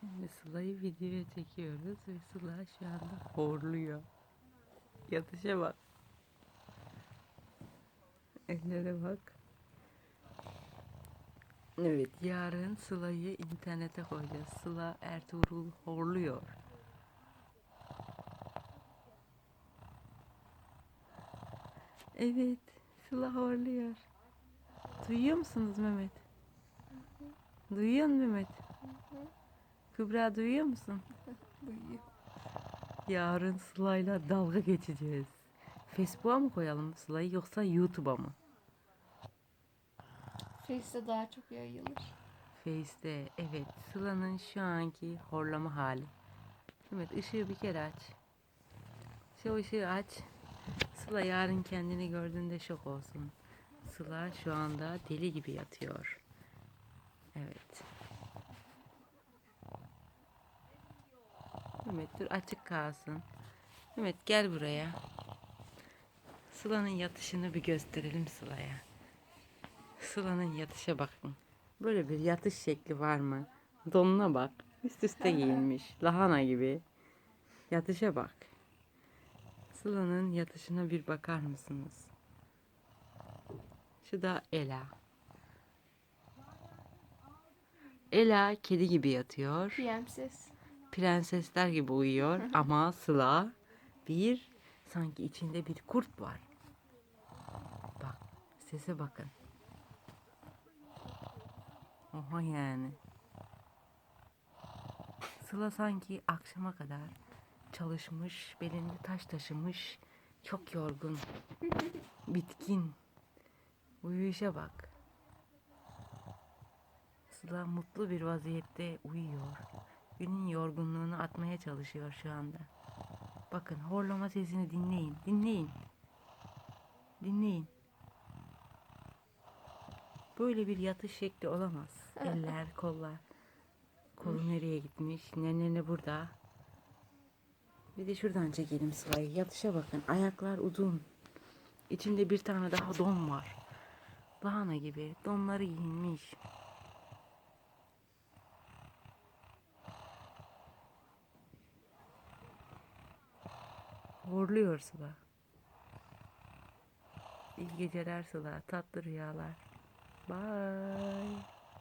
Şimdi Sıla'yı videoya çekiyoruz ve Sıla şu anda horluyor. Yatışa bak. Ellere bak. Evet, yarın Sıla'yı internete koyacağız. Sıla Ertuğrul horluyor. Evet, Sıla horluyor. Duyuyor musunuz Mehmet? Duyuyor musun Mehmet? Kübra duyuyor musun? Duyuyor. Yarın Sıla'yla dalga geçeceğiz. Facebook'a mı koyalım Sıla'yı yoksa YouTube'a mı? Face'te daha çok yayılır. Face'te evet, Sıla'nın şu anki horlama hali. Evet, ışığı bir kere aç. Şu ışığı aç. Sıla yarın kendini gördüğünde şok olsun. Sıla şu anda deli gibi yatıyor. Evet. Mehmet dur, açık kalsın. Mehmet gel buraya. Sıla'nın yatışını bir gösterelim Sıla'ya. Sıla'nın yatışa bakın. Böyle bir yatış şekli var mı? Donuna bak. Üst üste giyinmiş. Lahana gibi. Yatışa bak. Sıla'nın yatışına bir bakar mısınız? Şu da Ela. Ela kedi gibi yatıyor. Prenses. Prensesler gibi uyuyor ama Sıla bir sanki içinde bir kurt var. Bak, sese bakın. Oha yani. Sıla sanki akşama kadar çalışmış, belinde taş taşımış, çok yorgun, bitkin. Uyuyuşa bak. Sıla mutlu bir vaziyette uyuyor. Günün yorgunluğunu atmaya çalışıyor şu anda. Bakın, horlama sesini dinleyin, dinleyin. Dinleyin. Böyle bir yatış şekli olamaz. Eller, kollar. Kolu nereye gitmiş? Ne burada. Bir de şuradan çekelim Sıla'yı. Yatışa bakın. Ayaklar uzun. İçinde bir tane daha don var. Lahana gibi. Donları giyinmiş. Horluyor Sıla. İyi geceler Sıla. Tatlı rüyalar. Bye.